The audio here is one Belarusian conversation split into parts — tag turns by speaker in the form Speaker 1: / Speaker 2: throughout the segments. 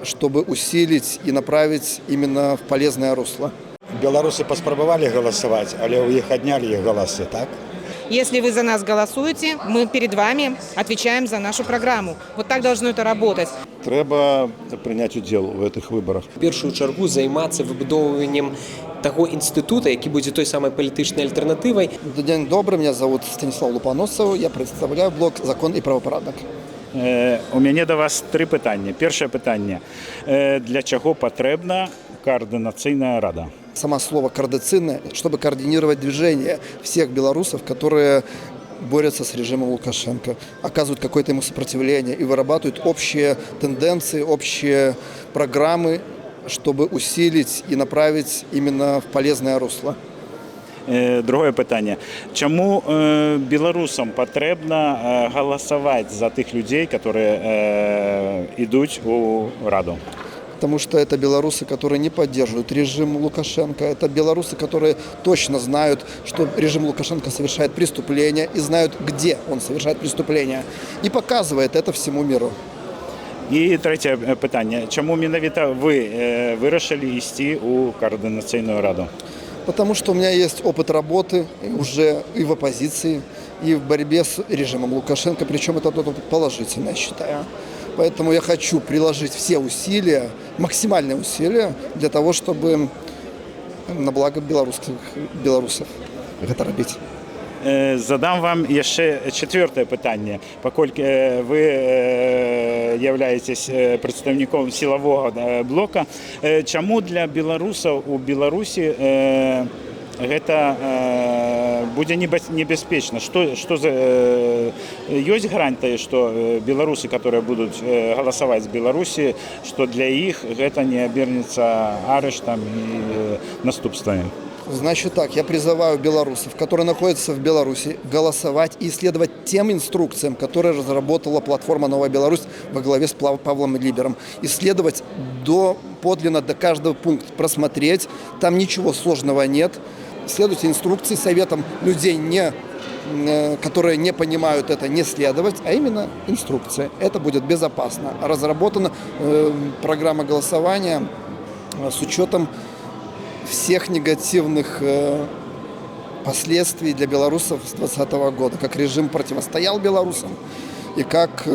Speaker 1: чтобы усилить и направить именно в полезное русло.
Speaker 2: Белорусы паспрабавалі галасаваць, але ў іх аднялі іх галасы, так?
Speaker 3: Если вы за нас голосуете, мы перед вами отвечаем за нашу программу. Вот так должно это работать.
Speaker 4: Трэба прыняць удзел у гэтых выбарах.
Speaker 5: В першую чаргу займацца выбудоўваннем таго інстытута, які будзе той самай палітычнай альтэрнатывай.
Speaker 1: День добрый, меня зовут Станислав Лупаносов, я представляю блок «Закон и правопорядок».
Speaker 6: У мяне да вас тры пытання. Першае пытанне. Для чаго патрэбна координаційная рада?
Speaker 1: Само слово «координационная», чтобы координировать движение всех белорусов, которые борются с режимом Лукашенко, оказывают какое-то ему сопротивление и вырабатывают общие тенденции, общие программы, чтобы усилить и направить именно в полезное русло.
Speaker 6: Другое пытанне. Чаму беларусам патрэбна галасаваць за тых людзей, которые ідуць у раду?
Speaker 1: Потому что это белорусы, которые не поддерживают режим Лукашенко. Это белорусы, которые точно знают, что режим Лукашенко совершает преступления и знают, где он совершает преступления. И показывает это всему миру.
Speaker 6: І третє питання. Чому менавіта ви вирішили ісці у координаційну раду?
Speaker 1: Потому что у меня есть опыт работы уже и в оппозиции, и в борьбе с режимом Лукашенко. Причем это опыт положительный, я считаю. Поэтому я хочу приложить все усилия, максимальные усилия для того, чтобы на благо белорусов это робить.
Speaker 6: Задам вам яшчэ четвертое пытанне. Паколькі вы являетесь прадстаўніком сілавога блока, чаму для беларусаў у Беларусі гэта будзе небяспечна? Што за ёсць гарантыя, што беларусы, которые будуць галасаваць з Беларусі, што для іх гэта не абернецца арыштам і наступствамі?
Speaker 1: Значит так, я призываю белорусов, которые находятся в Беларуси, голосовать и следовать тем инструкциям, которые разработала платформа «Новая Беларусь» во главе с Павлом Либером. Исследовать подлинно до каждого пункта, просмотреть, там ничего сложного нет. Следуйте инструкции, советам людей, которые не понимают это, не следовать, а именно инструкции. Это будет безопасно. Разработана программа голосования с учетом всех негативных последствий для белорусов с 2020 года, как режим противостоял белорусам и как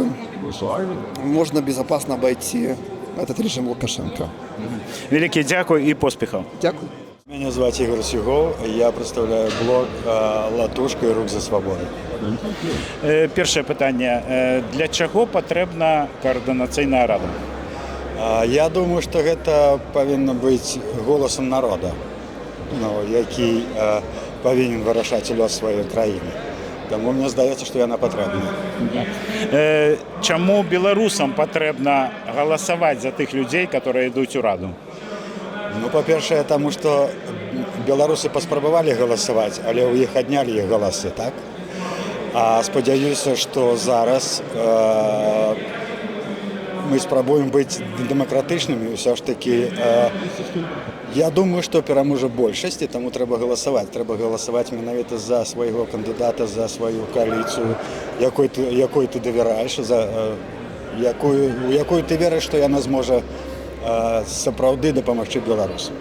Speaker 1: можно безопасно обойти этот режим Лукашенко.
Speaker 6: Великий дякую і поспіхаў.
Speaker 1: Дякую.
Speaker 2: Меня зовут Игорь Сюгов, я представляю блок «Латушка и рух за свободу».
Speaker 6: Першае пытанне. Для чаго патрэбна координаційная рада?
Speaker 2: Я думаю, што гэта павінна быць голасам народа, які павінен вырашаць лёс сваёй краіны. Таму мне здаецца, што яна патрэбна.
Speaker 6: Чаму беларусам патрэбна галасаваць за тых людзей, которые ідуць у раду?
Speaker 2: Ну, па-першае, таму што беларусы паспрабавалі галасаваць, але ў іх аднялі іх галасы, так? А спадзяюся, што зараз мы спрабуем быць дэмакратычнымі, ўсё ж такі я думаю, што пераможа большасць, і таму трэба галасаваць. Трэба галасаваць менавіта за свайго кандыдата, за сваю коаліцыю, якой ты давяраеш, у якой ты верыш, што яна зможа сапраўды дапамагчы беларусам.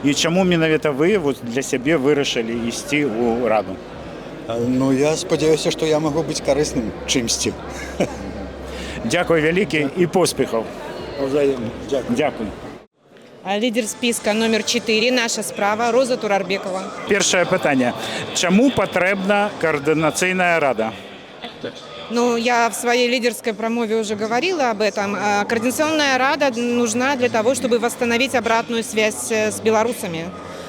Speaker 6: І чаму менавіта вы для сябе вырашылі ісці ў раду?
Speaker 2: Ну, я спадзяюся, што я магу быць карысным чымсьці.
Speaker 6: Дякую вялікі і поспіхаў. Дякую.
Speaker 3: Лидер списка номер 4, наша справа, Роза Турарбекова.
Speaker 6: Першае пытанне. Чаму патрэбна координаційная рада?
Speaker 3: Ну, я в своей лидерской промове уже говорила об этом. Координационная рада нужна для того, чтобы восстановить обратную связь с белорусами,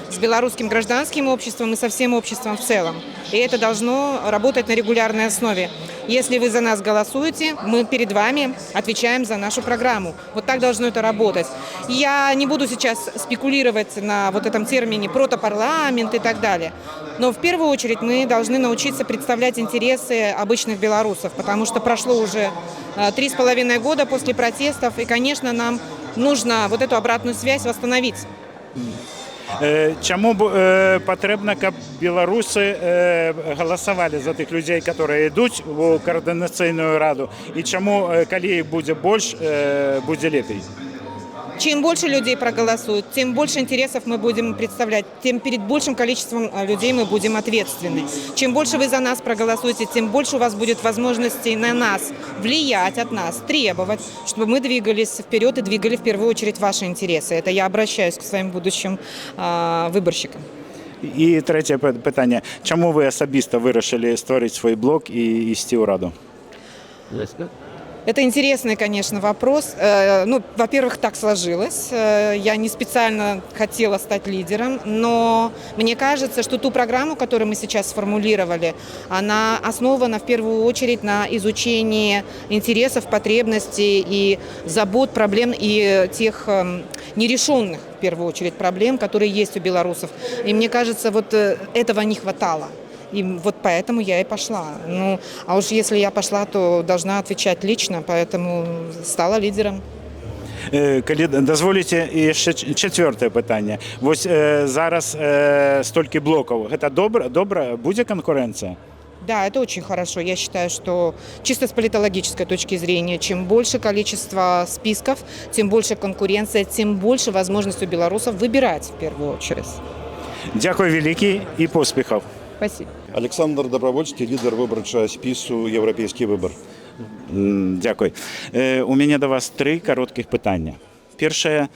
Speaker 3: с белорусским гражданским обществом и со всем обществом в целом. И это должно работать на регулярной основе. Если вы за нас голосуете, мы перед вами отвечаем за нашу программу. Вот так должно это работать. Я не буду сейчас спекулировать на вот этом термине протопарламент и так далее. Но в первую очередь мы должны научиться представлять интересы обычных белорусов, потому что прошло уже 3,5 года после протестов, и, конечно, нам нужно вот эту обратную связь восстановить.
Speaker 6: Чаму патрэбна, каб беларусы галасавалі за тых людзей, которые ідуць у координаційную раду, і чаму, калі іх будзе больш, будзе лепей?
Speaker 3: Чем больше людей проголосуют, тем больше интересов мы будем представлять, тем перед большим количеством людей мы будем ответственны. Чем больше вы за нас проголосуете, тем больше у вас будет возможностей на нас влиять, от нас требовать, чтобы мы двигались вперед и двигали в первую очередь ваши интересы. Это я обращаюсь к своим будущим выборщикам.
Speaker 6: І третє питання. Чому ви особисто вирішили створити свій блог і йти у Раду?
Speaker 3: Это интересный, конечно, вопрос. Во-первых, так сложилось. Я не специально хотела стать лидером, но мне кажется, что ту программу, которую мы сейчас сформулировали, она основана в первую очередь на изучении интересов, потребностей и забот, проблем и тех нерешенных, в первую очередь, проблем, которые есть у белорусов. И мне кажется, вот этого не хватало. И вот поэтому я и пошла. А уж если я пошла, то должна отвечать лично, поэтому стала лидером.
Speaker 6: Коли дозволите, і ще четверте питання. Ось зараз стільки блоків. Це добре? Буде конкуренція?
Speaker 3: Да, это очень хорошо. Я считаю, что чисто с политологической точки зрения, чем больше количество списков, тем больше конкуренция, тем больше возможность у белорусов выбирать в первую очередь.
Speaker 6: Дякую велике і успіхів.
Speaker 3: Спасибо.
Speaker 4: Олександр Добровольський, лідер виборчого спису «Європейський вибір».
Speaker 6: Дякую. У мене до вас 3 коротких питання. Перше,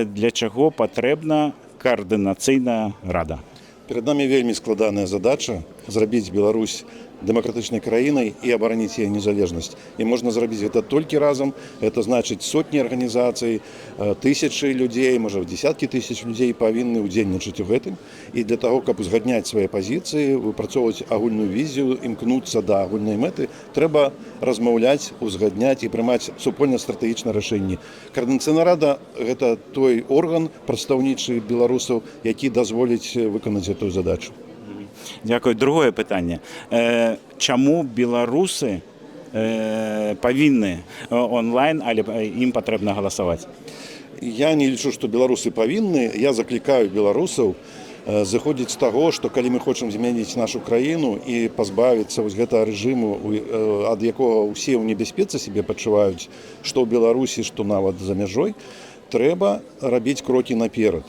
Speaker 6: для чого потрібна координаційна рада?
Speaker 4: Перед нами вельмі складаная задача зрабіць Беларусь дэмакратычнай краінай і абараніць яе незалежнасць. І можна зрабіць гэта толькі разам. Это значыць сотні арганізацый, тысячы людзей, можа десяткі тысяч людзей павінны ўдзельнічаць у гэтым. І для таго, каб узгадняць свае пазіцыі, выпрацоўваць агульную візію, імкнуцца да агульнай мэты, трэба размаўляць, узгадняць і прымаць супольна-стратэгічныя рашэнні. Координацыйная рада – гэта той орган прадстаўнічы беларусаў, які дазволіць выканаць гэтую задачу.
Speaker 6: Дякую. Другое питання. Чому білоруси повинні онлайн, але їм потрібно голосувати?
Speaker 4: Я не лічу, што беларусы павінны. Я заклікаю беларусаў зыходзіць з таго, што калі мы хочам змяніць нашу краіну і пазбавіцца вось гэтага рэжыму, ад якога ўсе ў небяспецы сябе пачуваюць, што ў Беларусі, што нават за мяжой, трэба рабіць крокі наперад.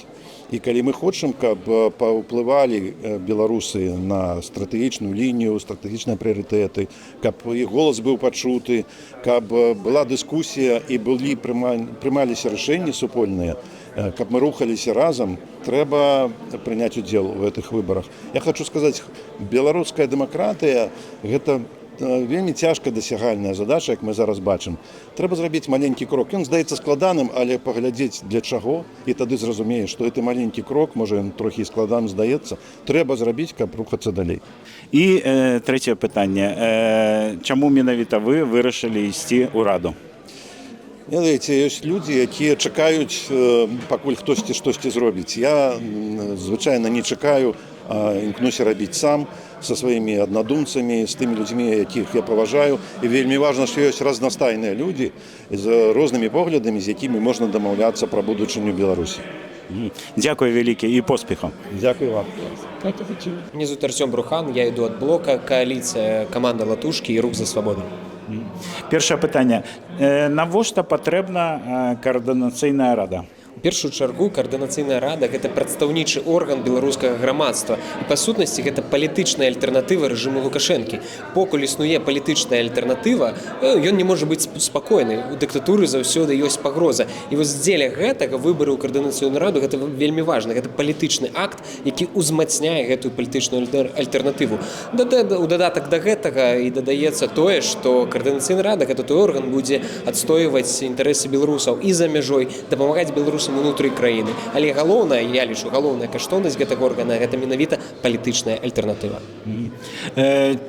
Speaker 4: І калі мы хочам, каб паўплывалі беларусы на стратэгічную лінію, стратэгічныя прыярытэты, каб іх голас быў пачуты, каб была дыскусія і прымаліся рашэнні супольныя, каб мы рухаліся разам, трэба прыняць удзел у гэтых выбарах. Я хочу сказаць, беларуская дэмакратыя – гэта вельмі цяжка дасягальная задача, як мы зараз бачым. Трэба зрабіць маленькі крок. Ён здаецца складаным, але паглядзець для чаго, і тады зразумееш, што гэты маленькі крок, можа ён трохі складаным здаецца, трэба зрабіць, каб рухацца далей.
Speaker 6: І третє питання. Чому менавіта ви вирішили йти у Раду?
Speaker 4: Ведаеце, ёсць людзі, якія чакаюць, пакуль хтосьці штосьці зробіць. Я звычайна не чакаю, а імкнуся рабіць сам, са сваімі аднадумцамі, з тымі людзьмі, якіх я паважаю. І вельмі важна, што ёсць разнастайныя людзі з рознымі поглядамі, з якімі можна дамаўляцца пра будучыню Беларусі.
Speaker 6: Дякую велике і поспіху.
Speaker 4: Дякую вам.
Speaker 5: Меня зовут Артем Брухан, я иду от блока «Коалиция», команда «Латушки» и «Рух за свободу».
Speaker 6: Перше питання. Навошта потрібна координаційна рада?
Speaker 5: У першую чаргу координацыйная рада гэта прадстаўнічы орган беларускага грамадства і па сутнасці гэта палітычная альтэрнатыва рэжыму Лукашэнкі. Покуль існуе палітычная альтэрнатыва, ён не можа быць спакойны. У дыктатуры заўсёды ёсць пагроза. І вось дзеля гэтага выбары ў координацыйную раду гэта вельмі важна. Гэта палітычны акт, які ўзмацняе гэтую палітычную альтэрнатыву. У дадатак да гэтага і дадаецца тое, што координацыйная рада гэта той орган будзе адстойваць інтарэсы беларусаў і за мяжой, дапамагаць беларусам унутры краіны. Але галоўнае, я лічу, галоўная каштоўнасць гэтага органа гэта менавіта палітычная альтэрнатыва.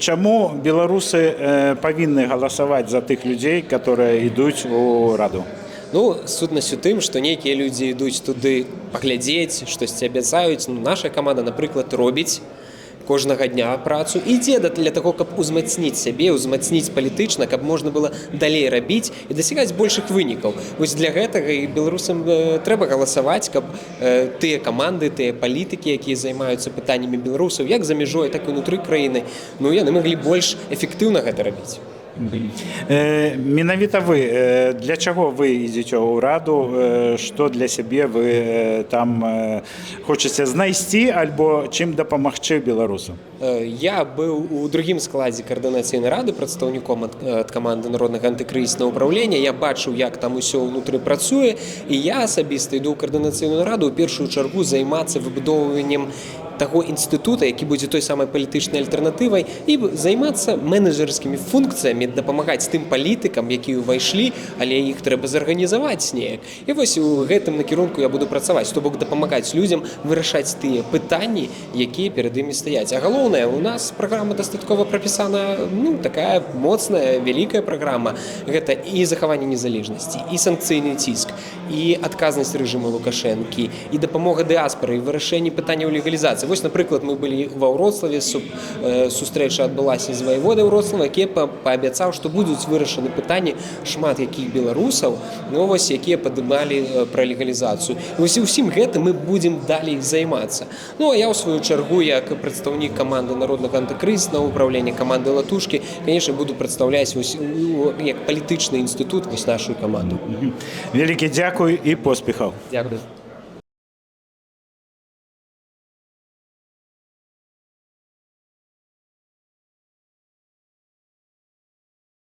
Speaker 6: Чаму беларусы павінны галасаваць за тых людзей, которые ідуць у Раду?
Speaker 5: Сутнасць у тым, што нейкія людзі ідуць туды паглядзець, штосьці абяцаюць. Наша каманда, напрыклад, робіць кожнага дня працу, ідзе для таго, каб узмацніць сябе, узмацніць палітычна, каб можна было далей рабіць і дасягаць большых вынікаў. Вось для гэтага і беларусам трэба галасаваць, каб тыя каманды, тыя палітыкі, якія займаюцца пытаннямі беларусаў, як за мяжой, так і ўнутры краіны, яны маглі больш эфектыўна гэта рабіць.
Speaker 6: Менавіта вы, для чаго вы ідзеце ў раду, што для сябе вы там хочаце знайсці альбо чым дапамагчы беларусам?
Speaker 5: Я быў у другім складзе каардынацыйнай рады прадстаўніком ад каманды народнага антыкрызіснага ўпраўлення. Я бачыў, як там усё ўнутры працуе, і я асабіста іду ў каардынацыйную раду ў першую чаргу займацца выбудоўваннем таго інстытута, які будзе той самай палітычнай альтэрнатывай, і займацца менеджерскімі функцыямі, дапамагаць тым палітыкам, якія ўвайшлі, але іх трэба зарганізаваць неяк. І вось у гэтым накірунку я буду працаваць, то бок дапамагаць людзям вырашаць тыя пытанні, якія перад імі стаяць. А галоўнае, у нас праграма дастаткова прапісана, такая моцная, вялікая праграма. Гэта і захаванне незалежнасці, і санкцыйны ціск, і адказнасць рэжыму Лукашэнкі, і дапамога дыаспары, і вырашэнне пытанняў легалізацыі. Вось, напрыклад, мы былі ва Вроцлаве, сустрэча адбылася з ваеводай Вроцлава, які паабяцаў, што будуць вырашаны пытанні шмат якіх беларусаў, якія падымалі пра легалізацыю. І ўсім гэтым мы будзем далей займацца. А я ў сваю чаргу, як прадстаўнік каманды народнага антыкрызіснага ўпраўлення, каманды Латушкі, конечно, буду прадстаўляць як палітычны інстытут нашу каманду.
Speaker 6: Вялікі дзякуй і поспехаў.
Speaker 5: Дзякуй.